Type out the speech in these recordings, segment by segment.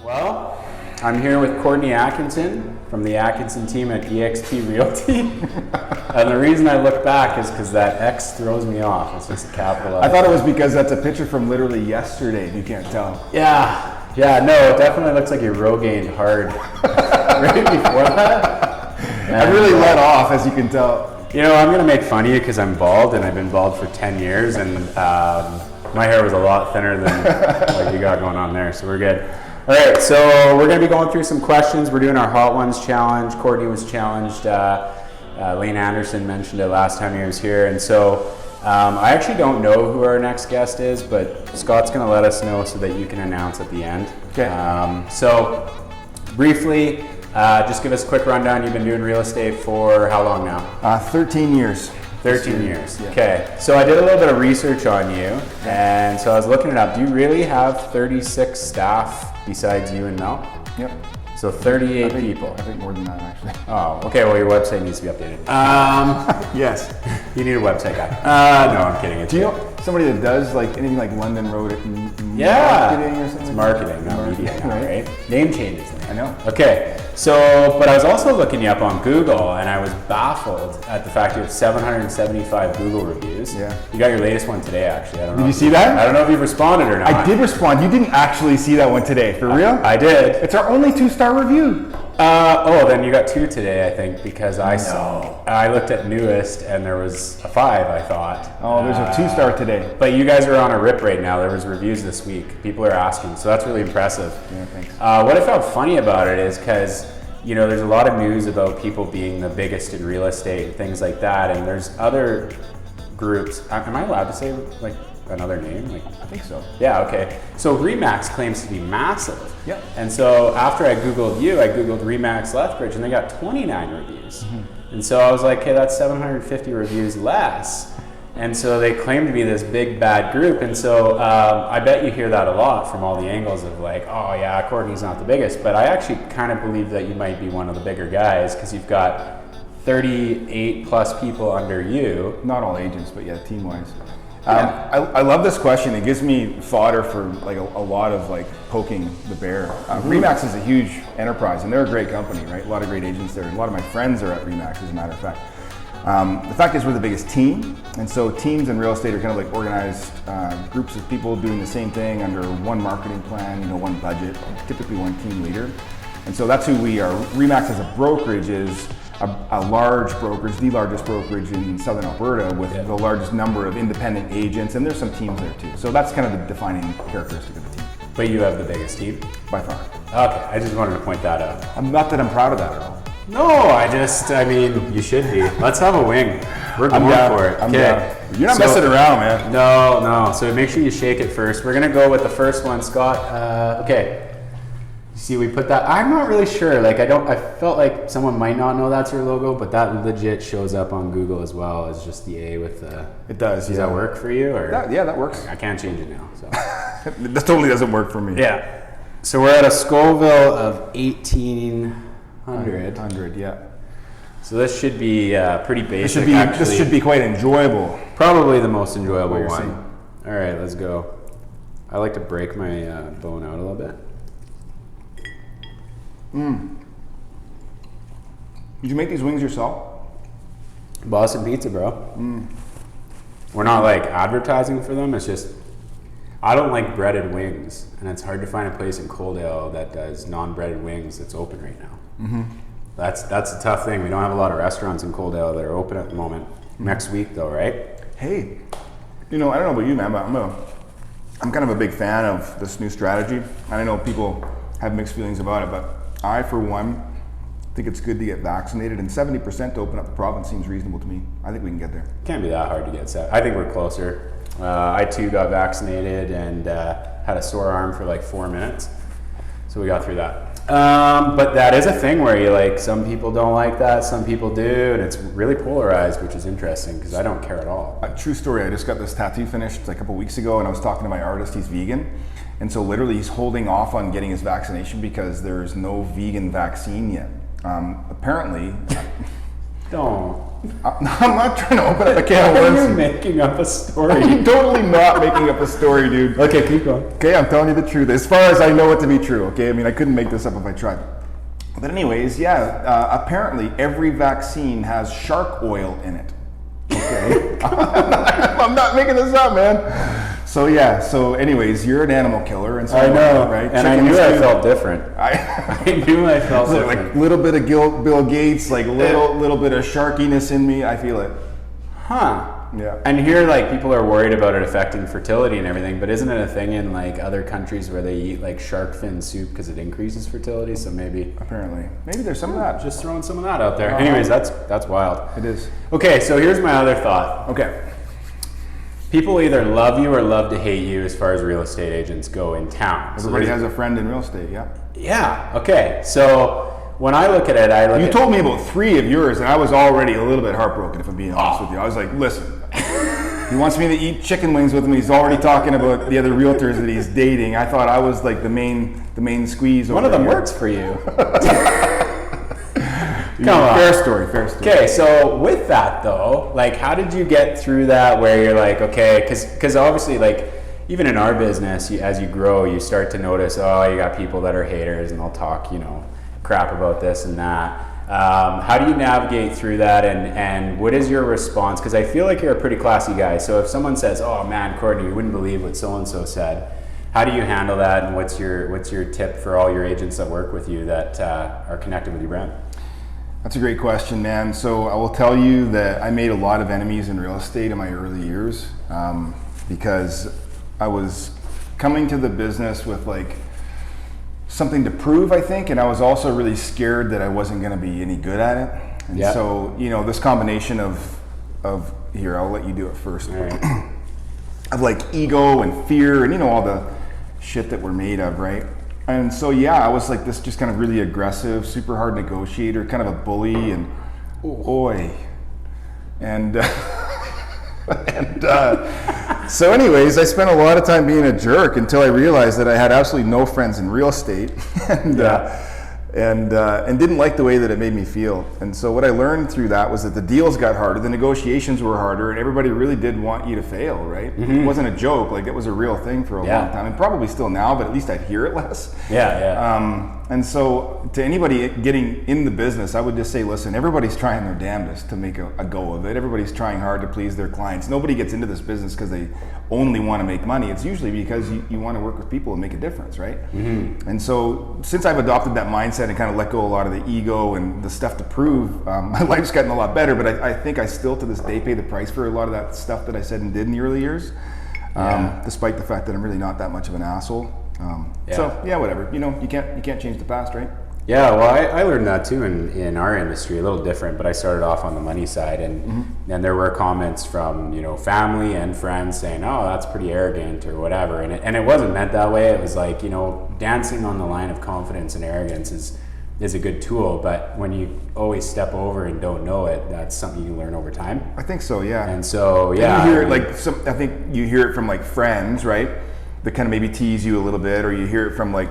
Well, I'm here with Courtney Atkinson from the Atkinson team at eXp Realty. And the reason I look back is because that X throws me off. It's just a capital X. I thought it was because that's a picture from literally yesterday, if you can't tell. Yeah, no, it definitely looks like you Rogained hard right before that. I really let off, as you can tell. You know, I'm going to make fun of you because I'm bald, and I've been bald for 10 years, and my hair was a lot thinner than what you got going on there, so we're good. All right, so we're going to be going through some questions. We're doing our Hot Ones challenge. Courtney was challenged. Lane Anderson mentioned it last time he was here. And so I actually don't know who our next guest is, but Scott's going to let us know so that you can announce at the end. Okay. So briefly, just give us a quick rundown. You've been doing real estate for how long now? 13 years. 13 years. Yeah. Okay. So I did a little bit of research on you, and so I was looking it up. Do you really have 36 staff besides you and Mel? Yep. So 38 people. I think more than that, actually. Oh, okay. Well, your website needs to be updated. Yes. You need a website guy. No, I'm kidding. Do you know somebody that does like anything like London Road marketing or something? It's marketing, not media now, right? Name changes. I know. Okay. So, but I was also looking you up on Google, and I was baffled at the fact you have 775 Google reviews. Yeah. You got your latest one today, actually. I don't know. Did you see that? I don't know if you've responded or not. I did respond. You didn't actually see that one today, for real? I did. It's our only 2-star review. Then you got 2 today, I think, because I looked at newest and there was a 5, I thought. Oh, there's a 2-star today. But you guys are on a rip right now. There was reviews this week. People are asking, so that's really impressive. Yeah, thanks. What I found funny about it is because, you know, there's a lot of news about people being the biggest in real estate and things like that, and there's other groups. Am I allowed to say like another name? Like, I think so. yeah, okay. So Remax claims to be massive. Yep. And so after I Googled you, I Googled Remax Lethbridge, and they got 29 reviews. Mm-hmm. And so I was like, hey, that's 750 reviews less. And so they claim to be this big bad group. And so I bet you hear that a lot from all the angles of like, oh yeah, Courtney's not the biggest. But I actually kind of believe that you might be one of the bigger guys because you've got 38 plus people under you. Not all agents, but yeah, team-wise. I love this question. It gives me fodder for like a lot of like poking the bear. Remax is a huge enterprise, and they're a great company, right? A lot of great agents there. A lot of my friends are at Remax, as a matter of fact. The fact is we're the biggest team, and so teams in real estate are kind of like organized groups of people doing the same thing under one marketing plan, you know, one budget, typically one team leader. And so that's who we are. Remax as a brokerage is a large brokerage, the largest brokerage in Southern Alberta with the largest number of independent agents, and there's some teams there too. So that's kind of the defining characteristic of the team. But you have the biggest team? By far. Okay, I just wanted to point that out. Not that I'm proud of that at all. No, I mean, you should be. Let's have a wing. We're going for it. I'm down. You're not messing around, man. No. So make sure you shake it first. We're going to go with the first one, Scott. Okay. See, we put that. I'm not really sure. Like, I felt like someone might not know that's your logo, but that legit shows up on Google as well as just the A with the. It does. Does that work for you? Or that works. I can't change it now. So. That totally doesn't work for me. Yeah. So we're at a Scoville of 1800. 100, yeah. So this should be pretty basic. This should be quite enjoyable. Probably the most enjoyable one. Seeing. All right, let's go. I like to break my bone out a little bit. Did you make these wings yourself? Boston Pizza, bro. We're not like advertising for them. It's just I don't like breaded wings, and it's hard to find a place in Coaldale that does non-breaded wings that's open right now. That's a tough thing. We don't have a lot of restaurants in Coaldale that are open at the moment. Next week, though, right? Hey, you know, I don't know about you, man, but I'm kind of a big fan of this new strategy, and I know people have mixed feelings about it, but I, for one, think it's good to get vaccinated, and 70% to open up the province seems reasonable to me. I think we can get there. Can't be that hard to get set. I think we're closer. I too got vaccinated and had a sore arm for like 4 minutes, so we got through that. But that is a thing where you like, some people don't like that, some people do, and it's really polarized, which is interesting because I don't care at all. A true story, I just got this tattoo finished a couple weeks ago, and I was talking to my artist, he's vegan, and so literally he's holding off on getting his vaccination because there's no vegan vaccine yet. Apparently, Don't. I'm not trying to open up a can of worms. You're making up a story. I'm totally not making up a story, dude. Okay, keep going. Okay, I'm telling you the truth. As far as I know it to be true, okay? I mean, I couldn't make this up if I tried. But anyways, yeah, apparently every vaccine has shark oil in it. Okay? I'm not making this up, man. So yeah, so anyways, you're an animal killer. And so I know, right? And I knew I felt different. I knew I felt so different. like little bit of Bill Gates, like little bit of sharkiness in me, I feel it. Huh. Yeah. And here, like, people are worried about it affecting fertility and everything, but isn't it a thing in, like, other countries where they eat, like, shark fin soup because it increases fertility? So maybe... Apparently. Maybe there's some of that. Just throwing some of that out there. Anyways, that's wild. It is. Okay, so here's my other thought. Okay. People either love you or love to hate you as far as real estate agents go in town. Everybody has a friend in real estate, yeah. Yeah, okay. So when I look at it, You told me about 3 of yours, and I was already a little bit heartbroken, if I'm being honest with you. I was like, listen, he wants me to eat chicken wings with him. He's already talking about the other realtors that he's dating. I thought I was like the main squeeze over One of them here. works for you. Come on. Fair story. Okay, so with that though, like, how did you get through that where you're like, okay, because obviously, like, even in our business, as you grow, you start to notice, oh, you got people that are haters and they'll talk, crap about this and that. How do you navigate through that, and what is your response? Because I feel like you're a pretty classy guy. So if someone says, oh man, Courtney, you wouldn't believe what so-and-so said, how do you handle that, and what's your tip for all your agents that work with you that are connected with your brand? That's a great question, man. So I will tell you that I made a lot of enemies in real estate in my early years because I was coming to the business with like something to prove, I think, and I was also really scared that I wasn't going to be any good at it. And so, this combination of here, I'll let you do it first. All right. Of like ego and fear and all the shit that we're made of, right? And so, I was like this just kind of really aggressive, super hard negotiator, kind of a bully, and so anyways, I spent a lot of time being a jerk until I realized that I had absolutely no friends in real estate and didn't like the way that it made me feel. And so what I learned through that was that the deals got harder, the negotiations were harder, and everybody really did want you to fail, right? Mm-hmm. It wasn't a joke, like it was a real thing for a long time, and probably still now, but at least I'd hear it less. And so to anybody getting in the business, I would just say, listen, everybody's trying their damnedest to make a go of it. Everybody's trying hard to please their clients. Nobody gets into this business because they only want to make money. It's usually because you want to work with people and make a difference, right? Mm-hmm. And so since I've adopted that mindset and kind of let go a lot of the ego and the stuff to prove, my life's gotten a lot better, but I think I still to this day pay the price for a lot of that stuff that I said and did in the early years, despite the fact that I'm really not that much of an asshole. So whatever. You can't change the past, right? Yeah, well, I learned that too in our industry, a little different, but I started off on the money side, and there were comments from family and friends saying, oh, that's pretty arrogant or whatever, and it wasn't meant that way. It was like, dancing on the line of confidence and arrogance is a good tool, but when you always step over and don't know it, that's something you learn over time. I think so, yeah. And so, and you hear it I think you hear it from like friends, right? That kind of maybe tease you a little bit, or you hear it from like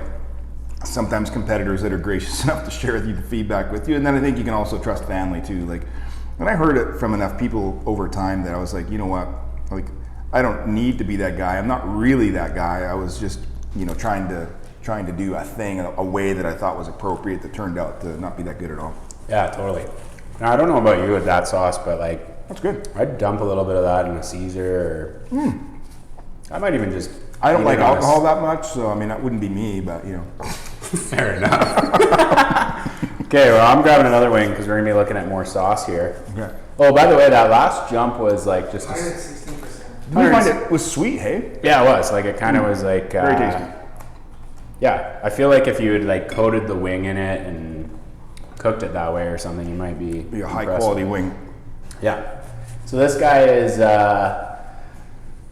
sometimes competitors that are gracious enough to share the feedback with you. And then I think you can also trust family too. Like, and I heard it from enough people over time that I was like, you know what? Like, I don't need to be that guy. I'm not really that guy. I was just, trying to do a thing a way that I thought was appropriate that turned out to not be that good at all. Yeah, totally. Now, I don't know about you with that sauce, but like, that's good. I'd dump a little bit of that in a Caesar, or I might even just. I don't like alcohol that much, so I mean that wouldn't be me, but Fair enough. Okay, well, I'm grabbing another wing because we're gonna be looking at more sauce here. Okay. Oh, by the way, that last jump was like just. Did you find it was sweet? Hey. Yeah, it was. Like it kind of was like. Very tasty. Yeah, I feel like if you had like coated the wing in it and cooked it that way or something, you might be a high quality wing. Yeah. So this guy is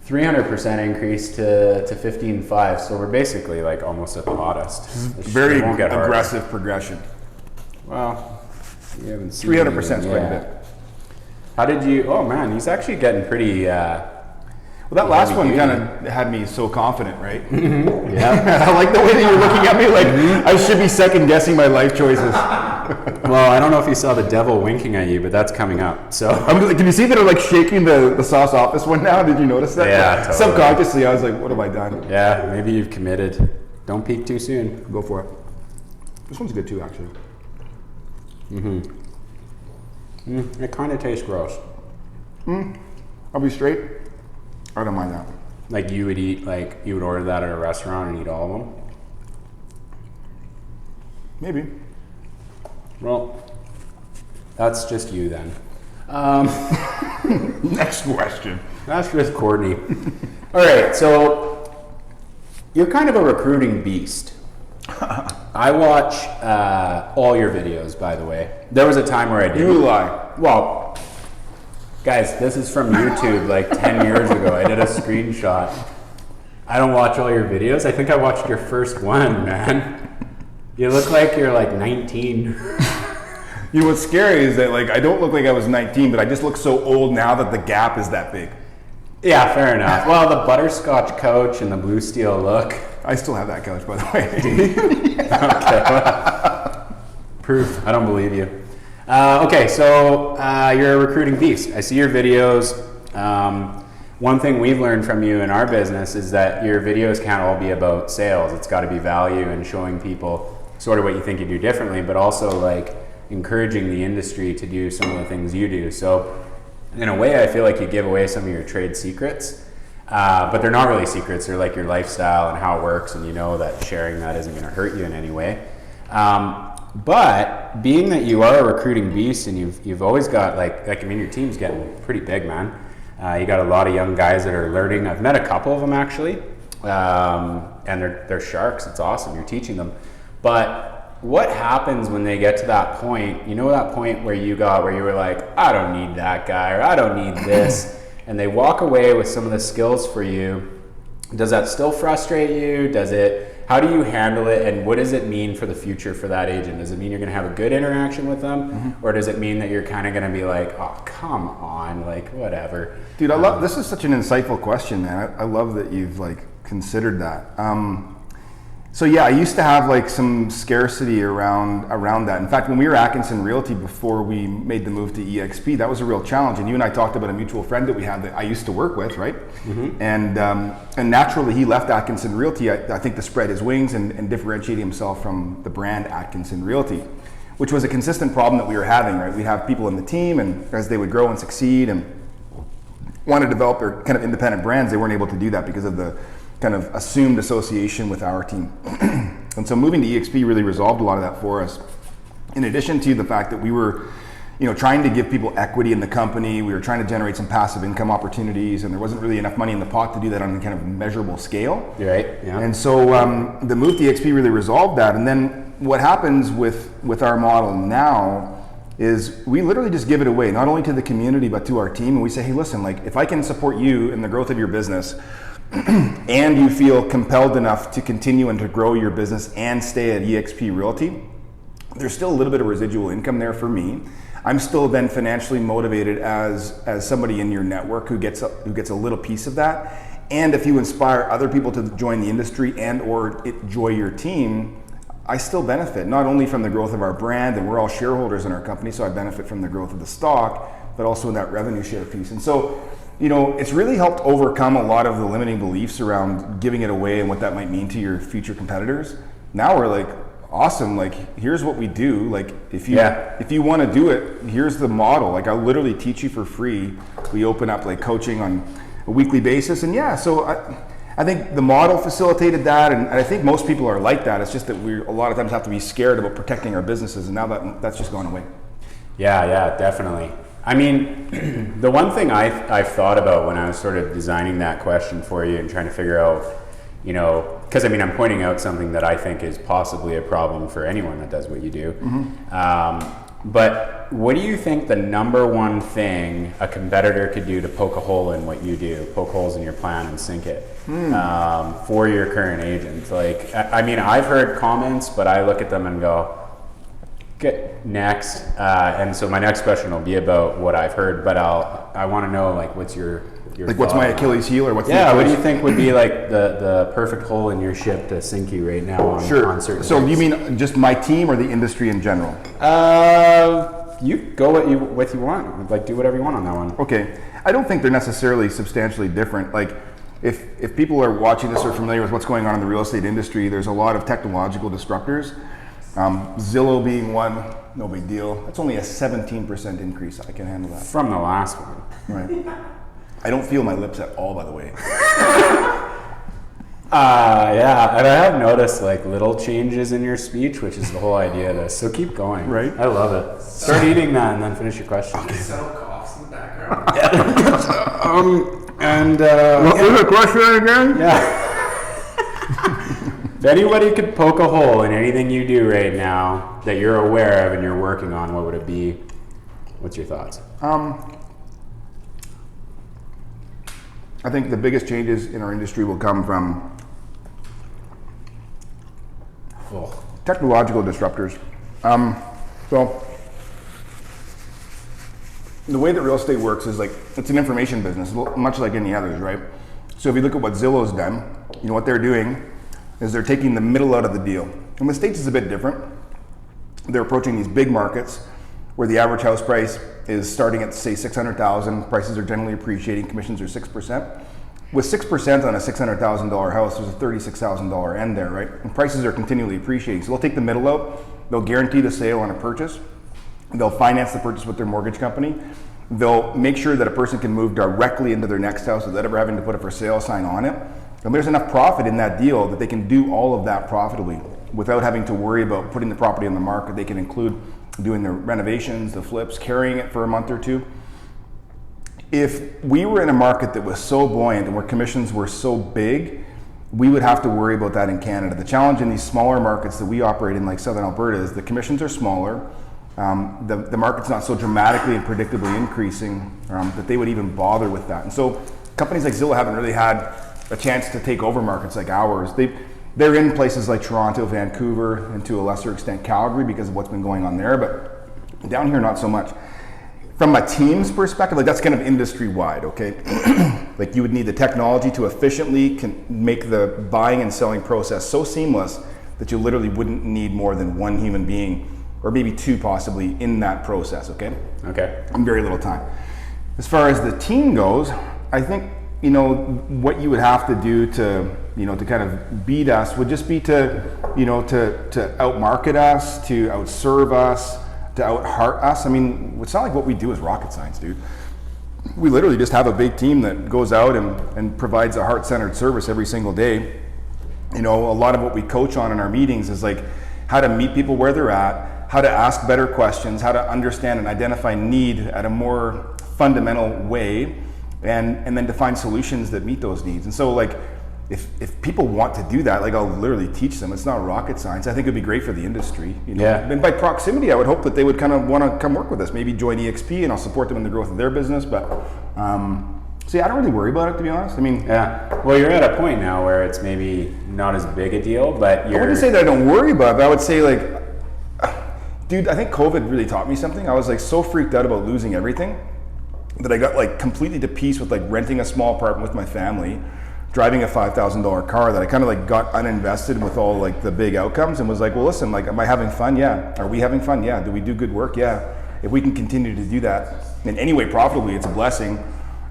300% increase to 15.5. So we're basically like almost at the hottest. Very aggressive progression. Well, you haven't seen 300% is quite a bit. How did you? Oh man, he's actually getting pretty. Well, that last one kind of had me so confident, right? Yeah. I like the way that you're looking at me like I should be second guessing my life choices. Well, I don't know if you saw the devil winking at you, but that's coming up. So Can you see that I'm like shaking the sauce off this one now? Did you notice that? Yeah, totally. Subconsciously, I was like, what have I done? yeah, maybe you've committed. Don't peek too soon. Go for it. This one's good too, actually. It kind of tastes gross. I'll be straight. I don't mind that. Like you would order that at a restaurant and eat all of them. Maybe. Well, that's just you then. Next question. That's just Courtney. All right, so you're kind of a recruiting beast. I watch all your videos, by the way. There was a time where I didn't. You lie. Well, guys, this is from YouTube like 10 years ago. I did a screenshot. I don't watch all your videos. I think I watched your first one, man. You look like you're like 19. You know what's scary is that like I don't look like I was 19, but I just look so old now that the gap is that big. Yeah, fair enough. Well, the butterscotch couch and the blue steel look. I still have that couch, by the way. Okay. Well, proof. I don't believe you. Okay, so you're a recruiting beast. I see your videos. One thing we've learned from you in our business is that your videos can't all be about sales. It's got to be value and showing people sort of what you think you do differently, but also like encouraging the industry to do some of the things you do. So in a way, I feel like you give away some of your trade secrets, but they're not really secrets. They're like your lifestyle and how it works, and you know that sharing that isn't going to hurt you in any way. But being that you are a recruiting beast and you've always got like I mean, your team's getting pretty big, man. You got a lot of young guys that are learning. I've met a couple of them actually, and they're sharks. It's awesome. You're teaching them. But what happens when they get to that point? You know that point where you were like, I don't need that guy, or I don't need this, and they walk away with some of the skills for you. Does that still frustrate you? How do you handle it, and what does it mean for the future for that agent? Does it mean you're going to have a good interaction with them, or does it mean that you're kind of going to be like, oh, come on, like whatever? Dude, this is such an insightful question, man. I love that you've like considered that. So yeah, I used to have like some scarcity around that. In fact, when we were Atkinson Realty before we made the move to EXP, that was a real challenge. And you and I talked about a mutual friend that we had that I used to work with, right? And naturally he left Atkinson Realty. I think to spread his wings and differentiate himself from the brand Atkinson Realty, which was a consistent problem that we were having, right? We'd have people in the team, and as they would grow and succeed and want to develop their kind of independent brands, they weren't able to do that because of the kind of assumed association with our team. And so moving to EXP really resolved a lot of that for us. In addition to the fact that we were, trying to give people equity in the company, we were trying to generate some passive income opportunities, and there wasn't really enough money in the pot to do that on a kind of measurable scale. Right, yeah. And so the move to EXP really resolved that. And then what happens with our model now is we literally just give it away, not only to the community, but to our team. And we say, hey, listen, like if I can support you in the growth of your business, and you feel compelled enough to continue and to grow your business and stay at EXP Realty, there's still a little bit of residual income there for me. I'm still then financially motivated as somebody in your network who gets a little piece of that. And if you inspire other people to join the industry and or enjoy your team, I still benefit not only from the growth of our brand, and we're all shareholders in our company, so I benefit from the growth of the stock, but also in that revenue share piece. And so it's really helped overcome a lot of the limiting beliefs around giving it away and what that might mean to your future competitors. Now we're like, awesome, like here's what we do. Like if you want to do it, here's the model. Like I'll literally teach you for free. We open up like coaching on a weekly basis. And so I think the model facilitated that, and I think most people are like that. It's just that we a lot of times have to be scared about protecting our businesses, and now that's just gone away. Yeah, definitely. I mean, the one thing I've thought about when I was sort of designing that question for you and trying to figure out, because I mean, I'm pointing out something that I think is possibly a problem for anyone that does what you do. But what do you think the number one thing a competitor could do to poke a hole in what you do, poke holes in your plan and sink it for your current agents? Like, I mean, I've heard comments, but I look at them and go, "Good, next." And so my next question will be about what I've heard, but I want to know, like, what's your like what's my Achilles heel or what's the what do Achilles? you think would be like the perfect hole in your ship to sink you right now on, Sure. on certain So things? you mean just my team or the industry in general? You go what you want. Like, do whatever you want on that one. Okay. I don't think they're necessarily substantially different. Like, if people are watching this or familiar with what's going on in the real estate industry, there's a lot of technological disruptors. Zillow being one, no big deal. That's only a 17% increase. I can handle that. From the last one. Right. I don't feel my lips at all, by the way. Yeah, and I have noticed like little changes in your speech, which is the whole idea of this. So keep going. Right. I love it. Start eating that and then finish your question. Subtle coughs in the background. What was the question again? Yeah. If anybody could poke a hole in anything you do right now that you're aware of and you're working on, what would it be? What's your thoughts? I think the biggest changes in our industry will come from technological disruptors. So the way that real estate works is like, it's an information business, much like any others, right? So if you look at what Zillow's done, you know, what they're doing is they're taking the middle out of the deal. In the States, it's a bit different. They're approaching these big markets where the average house price is starting at, say, 600,000. Prices are generally appreciating, commissions are 6%. With 6% on a $600,000 house, there's a $36,000 end there, right? And prices are continually appreciating. So they'll take the middle out, they'll guarantee the sale on a purchase, they'll finance the purchase with their mortgage company, they'll make sure that a person can move directly into their next house without ever having to put a for sale sign on it. And there's enough profit in that deal that they can do all of that profitably without having to worry about putting the property on the market. They can include doing the renovations, the flips, carrying it for a month or two. If we were in a market that was so buoyant and where commissions were so big, we would have to worry about that in Canada. The challenge in these smaller markets that we operate in, like Southern Alberta, is the commissions are smaller. The market's not so dramatically and predictably increasing that they would even bother with that. And so companies like Zillow haven't really had a chance to take over markets like ours. They're in places like Toronto, Vancouver, and to a lesser extent Calgary because of what's been going on there, but down here not so much. From a team's perspective, like that's kind of industry-wide, okay? Like you would need the technology to efficiently make the buying and selling process so seamless that you literally wouldn't need more than one human being, or maybe two possibly, in that process, okay? Okay. In very little time. As far as the team goes, I think, you know, what you would have to do to, you know, to kind of beat us would just be to, you know, to outmarket us, to outserve us, to out-heart us. I mean, it's not like what we do is rocket science, dude. We literally just have a big team that goes out and provides a heart-centered service every single day. You know, a lot of what we coach on in our meetings is like how to meet people where they're at, how to ask better questions, how to understand and identify need at a more fundamental way, and then to find solutions that meet those needs. And so like, if people want to do that, like I'll literally teach them. It's not rocket science. I think it'd be great for the industry. You know? Yeah. And by proximity, I would hope that they would kind of want to come work with us, maybe join EXP, and I'll support them in the growth of their business. But see, I don't really worry about it, to be honest. I mean, Yeah. Well, you're at a point now where it's maybe not as big a deal, but I you're. wouldn't say that I don't worry about it, but I would say like, dude, I think COVID really taught me something. I was like so freaked out about losing everything that I got like completely to peace with like renting a small apartment with my family, driving a $5,000 car, that I kind of like got uninvested with all like the big outcomes and was like, well, listen, like, am I having fun? Yeah. Are we having fun? Yeah. Do we do good work? Yeah. If we can continue to do that in any way profitably, it's a blessing.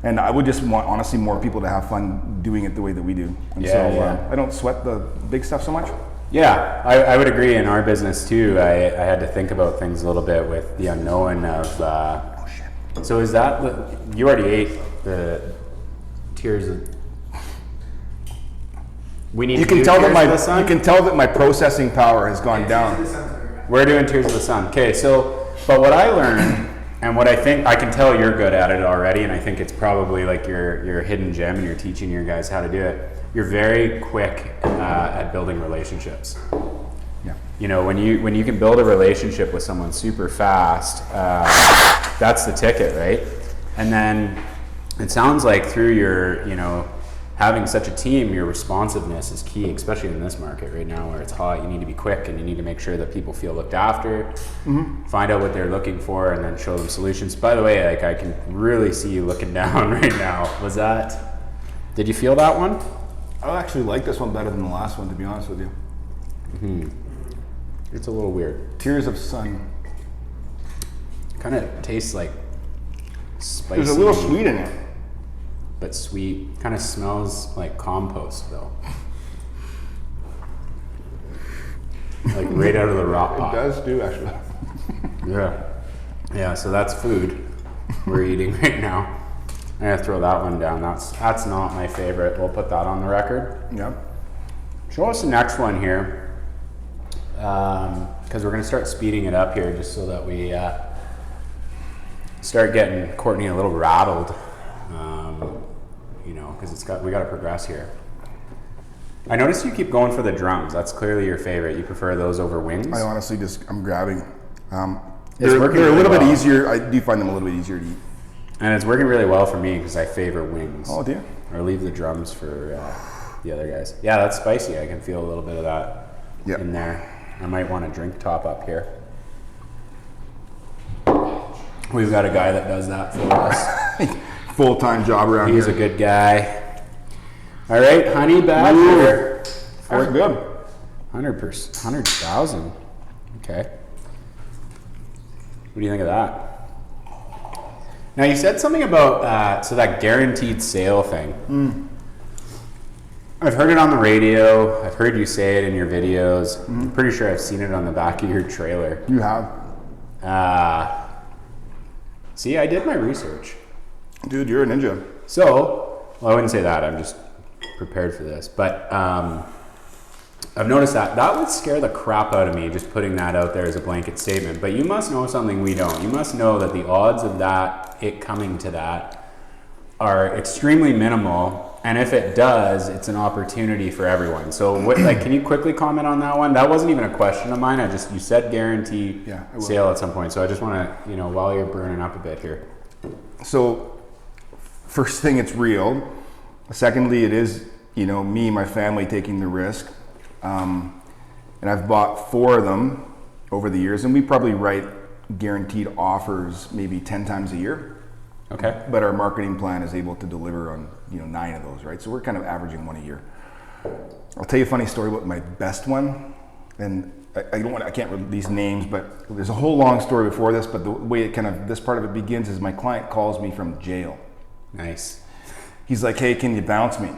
And I would just want, honestly, more people to have fun doing it the way that we do. And I don't sweat the big stuff so much. Yeah, I would agree. In our business too, I had to think about things a little bit with the unknown of. So is that you already ate the tears of? We need. You to can do tell Tears that of the Sun? you can tell that my processing power has gone down. We're doing Tears of the Sun. Okay, so but what I learned and what I think I can tell you're good at it already, and I think it's probably like your hidden gem, and you're teaching your guys how to do it. You're very quick at building relationships. Yeah. You know, when you can build a relationship with someone super fast, that's the ticket, right? And then it sounds like through your, you know, having such a team, your responsiveness is key, especially in this market right now where it's hot. You need to be quick and you need to make sure that people feel looked after, find out what they're looking for, and then show them solutions. By the way, like I can really see you looking down right now. Did you feel that one? I actually like this one better than the last one, to be honest with you. It's a little weird. Tears of Sun. Kind of tastes like spicy. There's a little sweet in it. But sweet. Kind of smells like compost though. Like right out of the rock pot. It does do, actually. Yeah. Yeah, so that's food we're eating right now. I'm gonna throw that one down. That's not my favorite. We'll put that on the record. Yeah. Show us the next one here. Because we're gonna start speeding it up here just so that we start getting Courtney a little rattled. Because we got to progress here. I noticed you keep going for the drums. That's clearly your favorite. You prefer those over wings? I honestly I'm grabbing. It's They're working a really little bit well. easier. I do find them a little bit easier to eat. And it's working really well for me because I favor wings. Oh, dear. Or leave the drums for the other guys. Yeah, that's spicy. I can feel a little bit of that in there. I might want a drink top up here. We've got a guy that does that for us. Full-time job around He's here. a good guy. All right, honey badger. That's good. 100,000. Okay. What do you think of that? Now you said something about that guaranteed sale thing. I've heard it on the radio. I've heard you say it in your videos. I'm pretty sure I've seen it on the back of your trailer. You have. See, I did my research. Dude, you're a ninja. So, well, I wouldn't say that. I'm just prepared for this. But I've noticed that would scare the crap out of me, just putting that out there as a blanket statement. But you must know something we don't. You must know that the odds of it coming to that are extremely minimal. And if it does, it's an opportunity for everyone. So, can you quickly comment on that one? That wasn't even a question of mine. You said guarantee sale at some point. So I just want to, while you're burning up a bit here. So, first thing, it's real. Secondly, it is, me and my family taking the risk. And I've bought 4 of them over the years, and we probably write guaranteed offers maybe 10 times a year. Okay. But our marketing plan is able to deliver on 9 of those, right? So we're kind of averaging 1 a year. I'll tell you a funny story about my best one, and I can't release names, but there's a whole long story before this. But the way this part of it begins is my client calls me from jail. Nice. He's like, "Hey, can you bounce me?"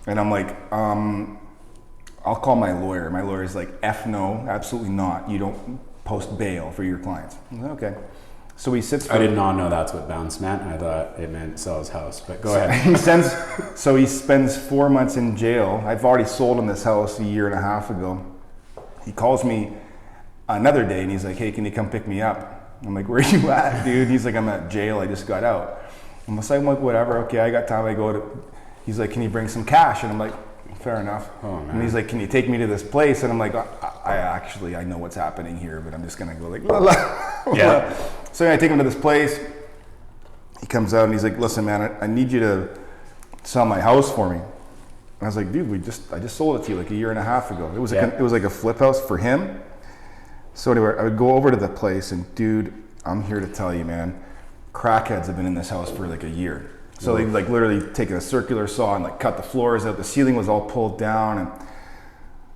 And I'm like, "I'll call my lawyer." My lawyer's like, "F no, absolutely not. You don't post bail for your clients." I'm like, okay. So he sits. I did not know that's what bounce meant. I thought it meant sell his house. But go ahead. He spends 4 months in jail. I've already sold him this house a year and a half ago. He calls me another day and he's like, "Hey, can you come pick me up?" I'm like, "Where are you at, dude?" He's like, "I'm at jail. I just got out." I'm like, "Whatever. Okay, I got time." He's like, "Can you bring some cash?" And I'm like, "Fair enough." Oh, man. And he's like, "Can you take me to this place?" And I'm like, I know what's happening here, but I'm just gonna go like, la, la, yeah. So I take him to this place. He comes out and he's like, "Listen, man, I need you to sell my house for me." And I was like, "Dude, I just sold it to you like a year and a half ago." It was like a flip house for him. So anyway, I would go over to the place and, dude, I'm here to tell you, man, crackheads have been in this house for like a year. So they literally taken a circular saw and cut the floors out. The ceiling was all pulled down. And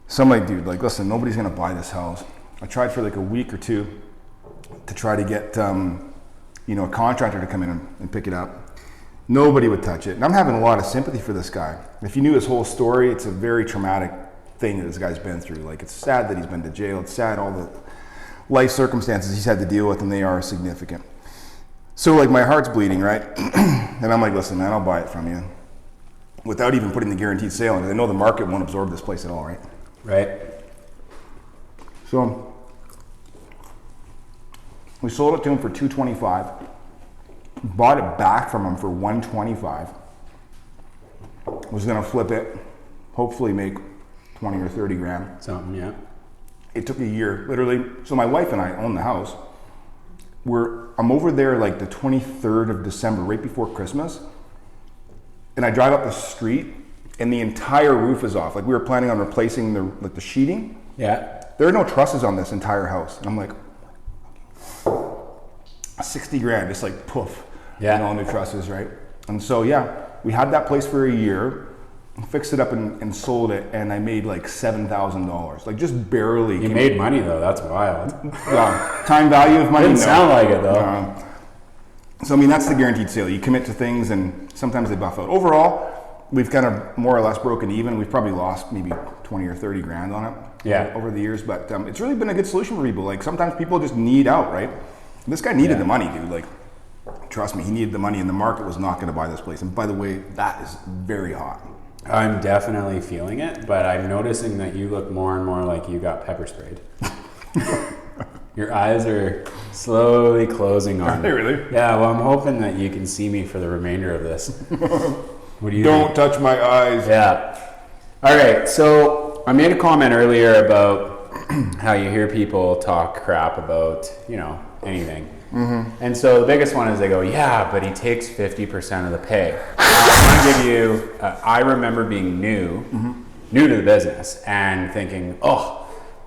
so I'm like, "Dude, listen, nobody's gonna buy this house." I tried for a week or two to try to get a contractor to come in and pick it up. Nobody would touch it. And I'm having a lot of sympathy for this guy. If you knew his whole story, it's a very traumatic thing that this guy's been through. It's sad that he's been to jail. It's sad all the life circumstances he's had to deal with, and they are significant. So my heart's bleeding, right? And I'm like, "Listen, man, I'll buy it from you," without even putting the guaranteed sale in. I know the market won't absorb this place at all, right? Right. So we sold it to him for $225. Bought it back from him for $125. Was gonna flip it, hopefully make 20 or 30 grand. Something, yeah. It took a year, literally. So my wife and I own the house. I'm over there the 23rd of December, right before Christmas. And I drive up the street and the entire roof is off. Like we were planning on replacing the sheeting. Yeah. There are no trusses on this entire house. And I'm like, 60 grand, just like poof. Yeah. And all new trusses, right? And so yeah, we had that place for a year, fixed it up and sold it, and I made like $7,000. Like just barely. You made money though, that's wild. Time value of money. Didn't sound like it though. So I mean, that's the guaranteed sale. You commit to things and sometimes they buff out. Overall, we've kind of more or less broken even. We've probably lost maybe 20 or 30 grand on it over the years, but it's really been a good solution for people. Like sometimes people just need out, right? This guy needed the money, dude. Like, trust me, he needed the money and the market was not going to buy this place. And by the way, that is very hot. I'm definitely feeling it, but I'm noticing that you look more and more like you got pepper sprayed. Your eyes are slowly closing on me. Really? Yeah, well, I'm hoping that you can see me for the remainder of this. What do you Don't think? touch my eyes. Yeah. All right, so I made a comment earlier about how you hear people talk crap about, anything. Mm-hmm. And so the biggest one is they go, yeah, but he takes 50% of the pay. I want to give you, I remember being new to the business and thinking,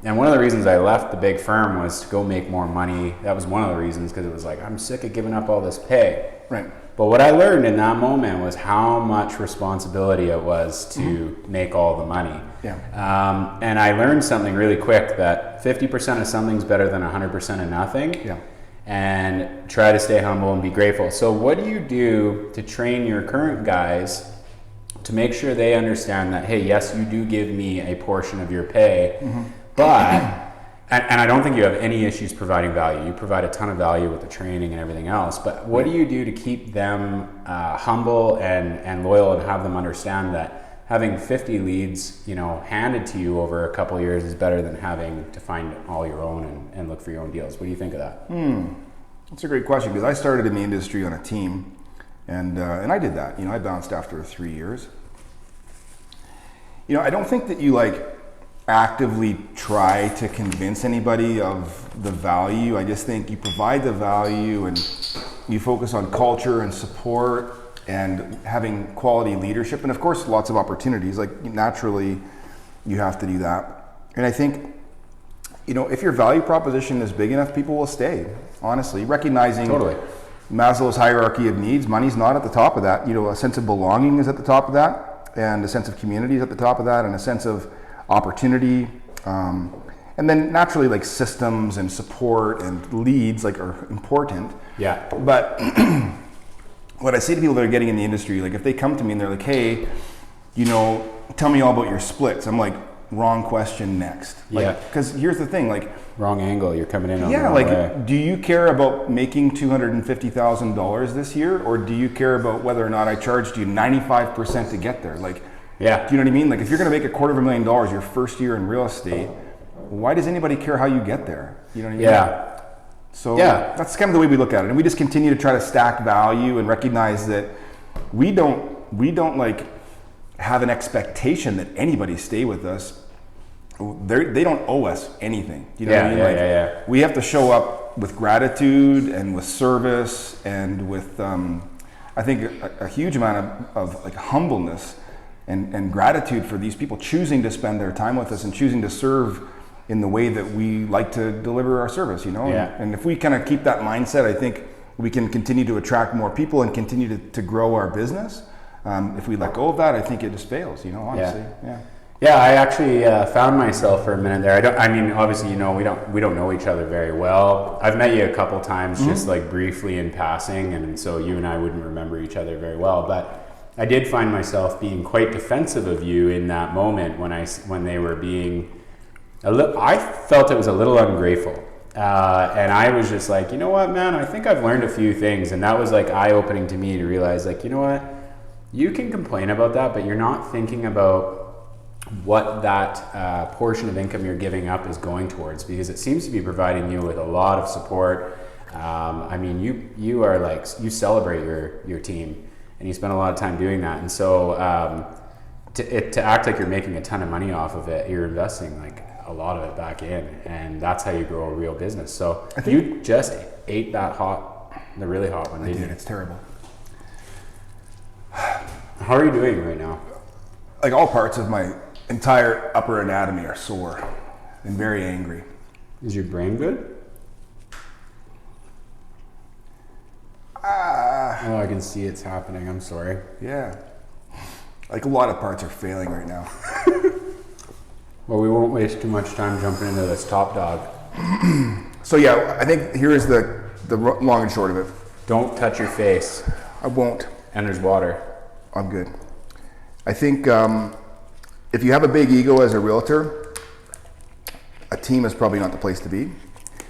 and one of the reasons I left the big firm was to go make more money. That was one of the reasons, because it was like, I'm sick of giving up all this pay. Right. But what I learned in that moment was how much responsibility it was to make all the money. Yeah. And I learned something really quick, that 50% of something's better than 100% of nothing. Yeah. And try to stay humble and be grateful. So what do you do to train your current guys to make sure they understand that, hey, yes, you do give me a portion of your pay, but, and I don't think you have any issues providing value. You provide a ton of value with the training and everything else, but what do you do to keep them humble and loyal and have them understand that having 50 leads, handed to you over a couple of years is better than having to find all your own and look for your own deals? What do you think of that? That's a great question, because I started in the industry on a team, and I did that. I bounced after 3 years. I don't think that you actively try to convince anybody of the value. I just think you provide the value and you focus on culture and support and having quality leadership, and of course lots of opportunities. Naturally you have to do that. And I think if your value proposition is big enough, people will stay, honestly, recognizing Totally. Maslow's hierarchy of needs. Money's not at the top of that. A sense of belonging is at the top of that, and a sense of community is at the top of that, and a sense of opportunity, and then naturally systems and support and leads are important. Yeah. But what I say to people that are getting in the industry, if they come to me and they're like, hey, tell me all about your splits, I'm like, wrong question, next. Because here's the thing, Wrong angle, you're coming in on the wrong way. Do you care about making $250,000 this year, or do you care about whether or not I charged you 95% to get there? Yeah. Do you know what I mean? If you're going to make $250,000 your first year in real estate, why does anybody care how you get there? You know what I mean? Yeah. So that's kind of the way we look at it, and we just continue to try to stack value and recognize that we don't have an expectation that anybody stay with us. They don't owe us anything. You know what I mean? Yeah. We have to show up with gratitude and with service and with I think a huge amount of humbleness and gratitude for these people choosing to spend their time with us and choosing to serve in the way that we like to deliver our service, Yeah. And if we kind of keep that mindset, I think we can continue to attract more people and continue to grow our business. If we let go of that, I think it just fails, honestly. Yeah, I actually found myself for a minute there. Obviously, we don't know each other very well. I've met you a couple times, just briefly in passing, and so you and I wouldn't remember each other very well. But I did find myself being quite defensive of you in that moment when they were being I felt it was a little ungrateful, and I was just like, you know what, man, I think I've learned a few things, and that was eye-opening to me to realize, you know what, you can complain about that, but you're not thinking about what that portion of income you're giving up is going towards, because it seems to be providing you with a lot of support. You are you celebrate your team, and you spend a lot of time doing that, and so to act like you're making a ton of money off of it, you're investing a lot of it back in, and that's how you grow a real business. So I think you just ate that the really hot one. I did. It's terrible. How are you doing right now? like all parts of my entire upper anatomy are sore and very angry. Is your brain good? Oh, I can see it's happening. I'm sorry. Yeah. Like a lot of parts are failing right now. Well, we won't waste too much time jumping into this top dog. So yeah, I think here is the long and short of it. Don't touch your face. I won't. And there's water. I'm good. I think if you have a big ego as a realtor, a team is probably not the place to be.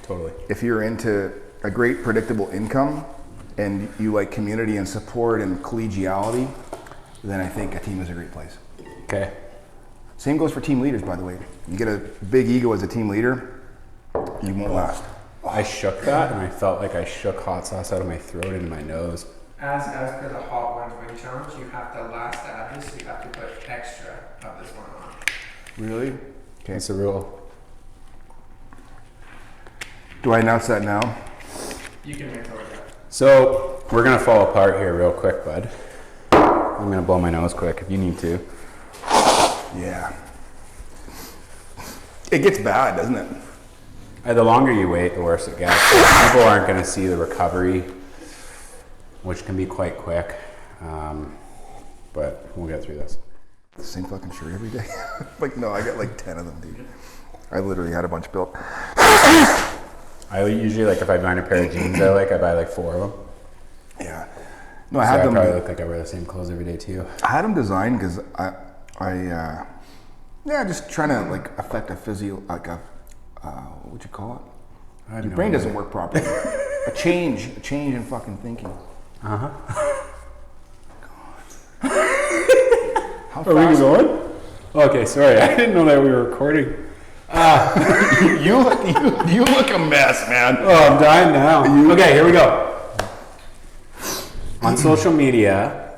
Totally. If you're into a great predictable income and you like community and support and collegiality, then I think a team is a great place. Okay. Same goes for team leaders, by the way. You get a big ego as a team leader, you won't last. I shook that and I felt like I shook hot sauce out of my throat into my nose. As per the Hot Ones Wing Challenge, you have to last add this, so you have to put extra of this one on. Really? Okay. It's a rule. Do I announce that now? You can make it. So we're gonna fall apart here real quick, bud. I'm gonna blow my nose quick if you need to. Yeah. It gets bad, doesn't it? The longer you wait, the worse it gets. People aren't gonna see the recovery, which can be quite quick, but we'll get through this. The same fucking shirt every day. Like, no, I got like 10 of them, dude. I literally had a bunch built. I usually, like, if I find a pair of jeans I like, I buy like 4 of them. Yeah. No, I So had I them. probably look like I wear the same clothes every day too. I had them designed because just trying to like affect a what would you call it? Your brain doesn't work properly. a change in fucking thinking. Uh-huh. How Are we fast? going? Okay, sorry, I didn't know that we were recording. you look a mess, man. Oh, I'm dying now. Okay, here we go. On social media,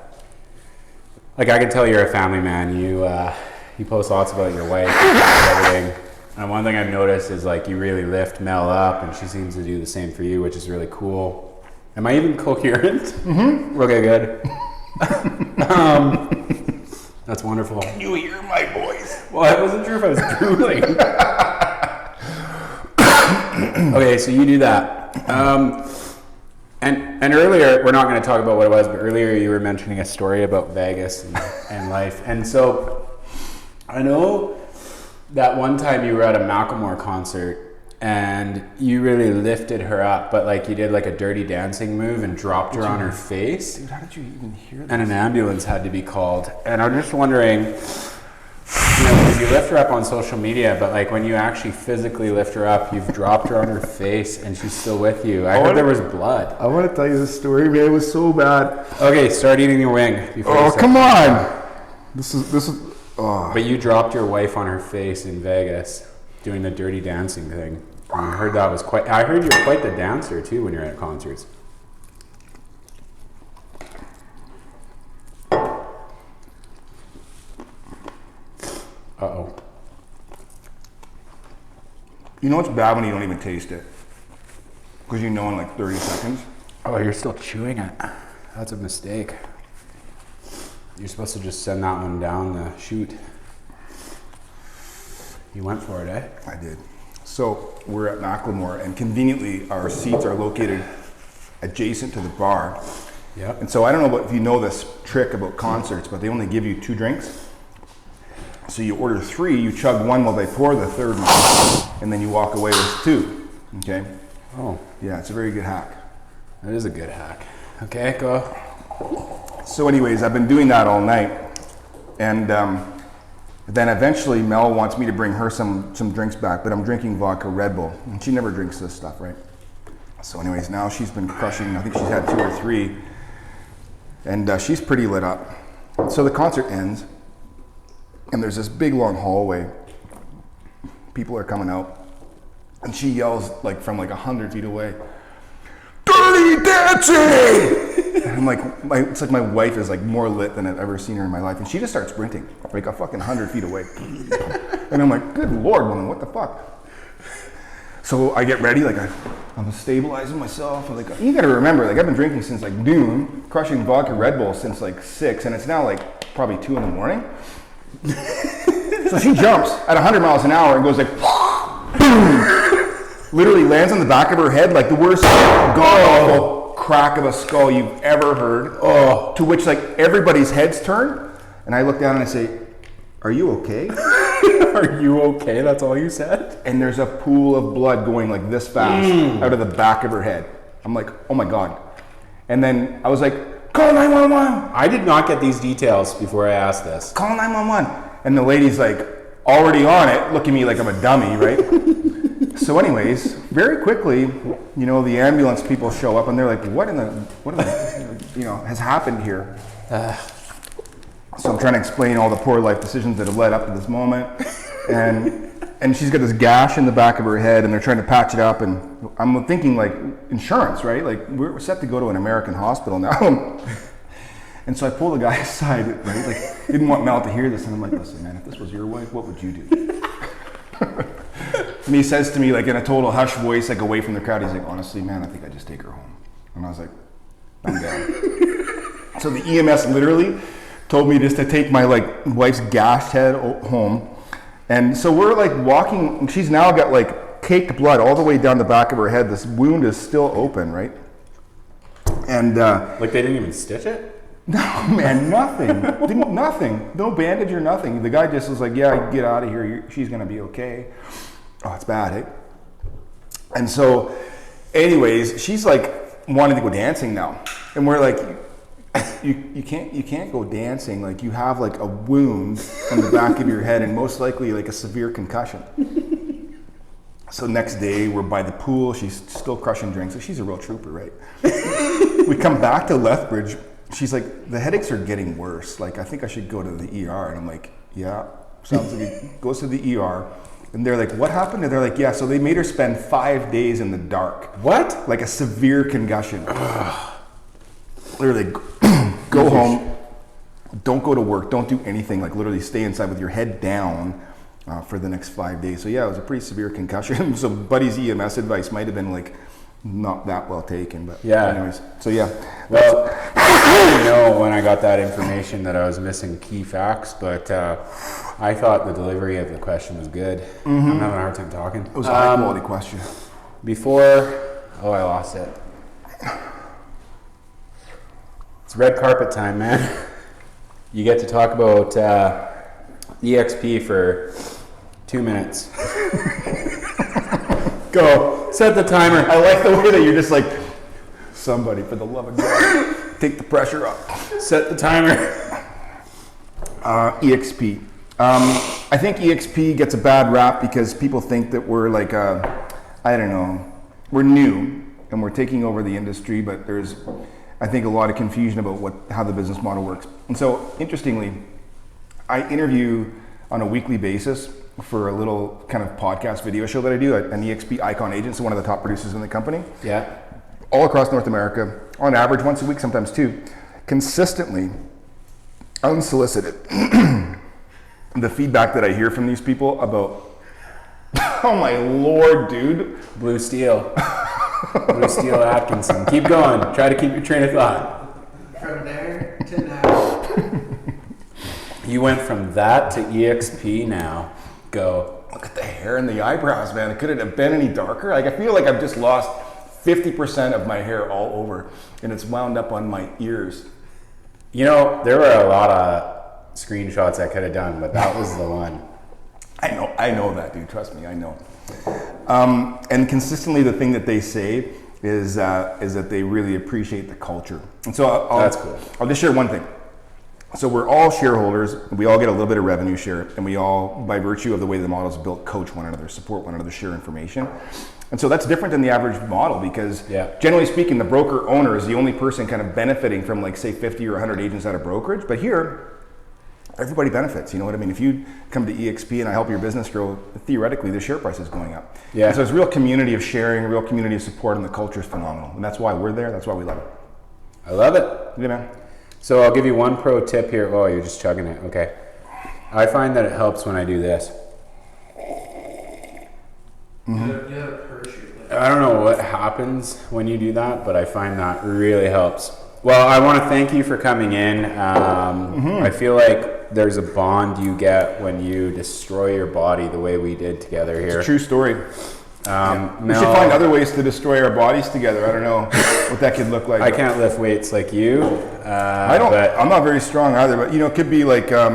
like I can tell you're a family man. You post lots about your wife and everything. And one thing I've noticed is like you really lift Mel up, and she seems to do the same for you, which is really cool. Am I even coherent? Mm-hmm. Okay, good. That's wonderful. Can you hear my voice? Well, I wasn't sure if I was drooling. Okay, so you do that. And earlier, we're not going to talk about what it was, but earlier you were mentioning a story about Vegas and life. And so I know that one time you were at a Macklemore concert and you really lifted her up, but like you did like a dirty dancing move and dropped her on her face. Dude, how did you even hear that? And an ambulance had to be called. And I'm just wondering, because you lift her up on social media, but like when you actually physically lift her up, you've dropped her on her face and she's still with you. I heard there was blood. I want to tell you this story, man. It was so bad. Okay, start eating your wing. Oh, come on. This is. Oh. But you dropped your wife on her face in Vegas doing the dirty dancing thing. And I heard that was quite. I heard you're quite the dancer too when you're at concerts. Uh-oh. You know what's bad when you don't even taste it? Because you know in like 30 seconds. Oh, you're still chewing it. That's a mistake. You're supposed to just send that one down the chute. You went for it, eh? I did. So we're at Macklemore, and conveniently our seats are located adjacent to the bar. Yep. And so I don't know if you know this trick about concerts, but they only give you 2 drinks. So you order 3, you chug 1 while they pour the 3rd one, and then you walk away with 2. Okay? Oh, Yeah, it's a very good hack. that is a good hack. Okay, go. So anyways, I've been doing that all night, and then eventually Mel wants me to bring her some drinks back, but I'm drinking vodka Red Bull, and she never drinks this stuff, right? So anyways, now she's been crushing, I think she's had 2 or 3, and she's pretty lit up. So the concert ends, and there's this big long hallway. People are coming out, and she yells like from like 100 feet away, "Dirty dancing!" And I'm like, it's like my wife is like more lit than I've ever seen her in my life, and she just starts sprinting like a fucking 100 feet away. And I'm like, good Lord, woman, what the fuck? So I get ready, like I'm stabilizing myself. Like, you gotta remember, like I've been drinking since like noon, crushing vodka Red Bull since like 6, and it's now like probably 2 in the morning. So she jumps at 100 miles an hour and goes like, boom! Literally lands on the back of her head like the worst god-awful crack of a skull you've ever heard. Oh. To which like everybody's heads turn, and I look down and I say, "Are you okay?" Are you okay? That's all you said? And there's a pool of blood going like this fast out of the back of her head. I'm like, oh my God. And then I was like, call 911. I did not get these details before I asked this. Call 911. And the lady's like already on it, looking at me like I'm a dummy, right? So anyways, very quickly, you know, the ambulance people show up and they're like, what in the you know, has happened here? So I'm trying to explain all the poor life decisions that have led up to this moment. And she's got this gash in the back of her head and they're trying to patch it up. And I'm thinking like insurance, right? Like we're set to go to an American hospital now. And so I pull the guy aside, right? Like didn't want Mel to hear this. And I'm like, listen, man, if this was your wife, what would you do? And he says to me like in a total hush voice, like away from the crowd, he's like, honestly, man, I think I'd just take her home. And I was like, I'm down. So the EMS literally told me just to take my like wife's gashed head home. And so we're like walking, she's now got like caked blood all the way down the back of her head. This wound is still open, right? And like they didn't even stitch it? No, man, nothing. Nothing. No bandage or nothing. The guy just was like, yeah, get out of here. She's gonna be okay. Oh, it's bad, eh? And so, anyways, she's like wanting to go dancing now. And we're like, you can't go dancing. Like you have like a wound on the back of your head and most likely like a severe concussion. So next day we're by the pool. She's still crushing drinks. So she's a real trooper, right? We come back to Lethbridge. She's like, the headaches are getting worse. Like I think I should go to the ER. And I'm like, yeah, sounds like it. Goes to the ER. And they're like, what happened? And they're like, yeah, so they made her spend 5 days in the dark. What? Like a severe concussion. Literally, go home, don't go to work, don't do anything, like literally stay inside with your head down for the next 5 days. So yeah, it was a pretty severe concussion. So Buddy's EMS advice might have been like not that well taken, but yeah. Anyways, so yeah. Well, I didn't know when I got that information that I was missing key facts, but I thought the delivery of the question was good. I'm having a hard time talking. It was a high quality question. I lost it. It's red carpet time, man. You get to talk about EXP for 2 minutes. Go. Set the timer. I like the way that you're just like, somebody, for the love of God, take the pressure off. Set the timer. EXP. I think EXP gets a bad rap because people think that we're like, I don't know, we're new and we're taking over the industry, but there's, I think, a lot of confusion about how the business model works. And so, interestingly, I interview on a weekly basis for a little kind of podcast video show that I do, an EXP Icon agent, so one of the top producers in the company. Yeah. All across North America, on average, once a week, sometimes two, consistently, unsolicited. The feedback that I hear from these people about, oh my Lord, dude. Blue Steel. Blue Steel Atkinson. Keep going. Try to keep your train of thought. From there to now. You went from that to EXP now. Go. Look at the hair and the eyebrows, man. Could it have been any darker? Like, I feel like I've just lost 50% of my hair all over, and it's wound up on my ears. You know, there were a lot of screenshots I could have done, but that was the one. I know that, dude. Trust me, I know. And consistently, the thing that they say is that they really appreciate the culture. And so that's cool. I'll just share one thing. So we're all shareholders. We all get a little bit of revenue share, and we all, by virtue of the way the model is built, coach one another, support one another, share information. And so that's different than the average model because generally speaking, the broker owner is the only person kind of benefiting from, like, say 50 or 100 agents at a brokerage. But here, everybody benefits, you know what I mean? If you come to EXP and I help your business grow, theoretically the share price is going up. Yeah. And so it's a real community of sharing, a real community of support, and the culture is phenomenal. And that's why we're there, that's why we love it. I love it. Yeah, man. So I'll give you one pro tip here. Oh, you're just chugging it. Okay. I find that it helps when I do this. I don't know what happens when you do that, but I find that really helps. Well, I want to thank you for coming in. I feel like like there's a bond you get when you destroy your body the way we did together here. It's a true story. Mel, We should find other ways to destroy our bodies together. I don't know what that could look like. I can't lift weights like you. I don't. But I'm not very strong either. But it could be like I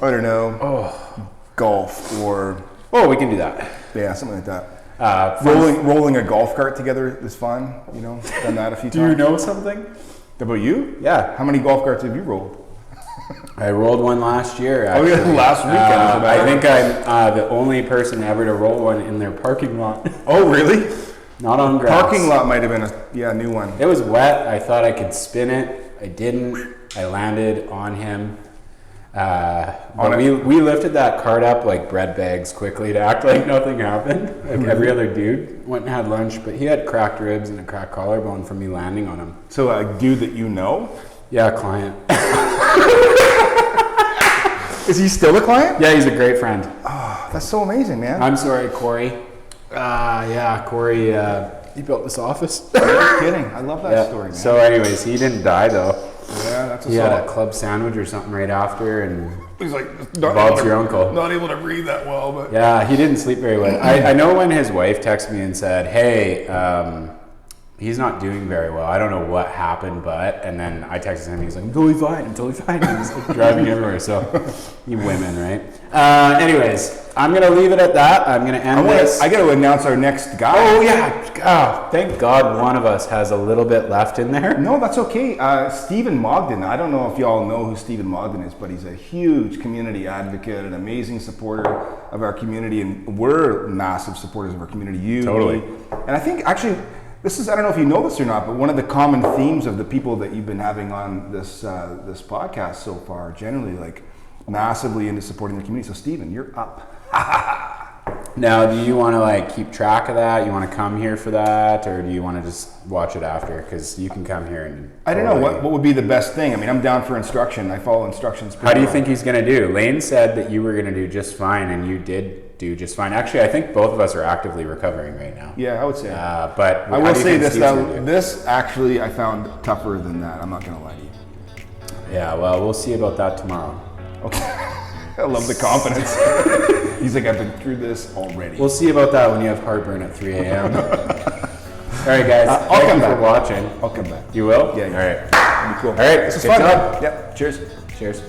don't know, golf or we can do that. yeah, something like that. Rolling a golf cart together is fun. Done that a few Do times. you know something? About you? Yeah. How many golf carts have you rolled? I rolled one last year. Oh, Actually. yeah, last weekend. I think I'm the only person ever to roll one in their parking lot. Oh, really? Not on grass. Parking lot might have been a new one. It was wet. I thought I could spin it. I didn't. I landed on him. But we lifted that cart up like bread bags quickly to act like nothing happened. Like every other dude went and had lunch, but he had cracked ribs and a cracked collarbone from me landing on him. So a dude that you know? Yeah, client. Is he still a client? Yeah, he's a great friend. Oh, that's so amazing, man. I'm sorry, Corey. Corey, he built this office. You're kidding. I love that story, man. So anyways, he didn't die though. Yeah, that's a He had a club sandwich or something right after, and He's like, Bob's your uncle. Not able to breathe that well, but Yeah, he didn't sleep very well. I know when his wife texted me and said, hey, he's not doing very well. I don't know what happened, and then I texted him, he's like, I'm totally fine. And he's like driving everywhere, so you women, right? Anyways, I'm going to leave it at that. I'm going to end this. I got to announce our next guy. Oh, yeah. Oh, thank God one of us has a little bit left in there. No, that's okay. Stephen Mogden. I don't know if y'all know who Stephen Mogden is, but he's a huge community advocate, an amazing supporter of our community, and we're massive supporters of our community. Totally. Me. And I think actually, this is, I don't know if you know this or not, but one of the common themes of the people that you've been having on this this podcast so far, generally like massively into supporting the community. So Stephen, you're up. Now, do you want to keep track of that? You want to come here for that, or do you want to just watch it after? Because you can come here and. I don't know what would be the best thing. I mean, I'm down for instruction. I follow instructions. How do you think he's going to do? Lane said that you were going to do just fine, and you did do just fine. Actually, I think both of us are actively recovering right now. Yeah, I would say. But I will say this though. This actually I found tougher than that. I'm not going to lie to you. Yeah, well, we'll see about that tomorrow. Okay. I love the confidence. He's like, I've been through this already. We'll see about that when you have heartburn at 3 a.m. All right, guys. I'll Thank come you back. for watching. I'll come back. You will? Yeah. All right. That'd be cool. All right. This is good fun, job. man. Yep. Cheers. Cheers.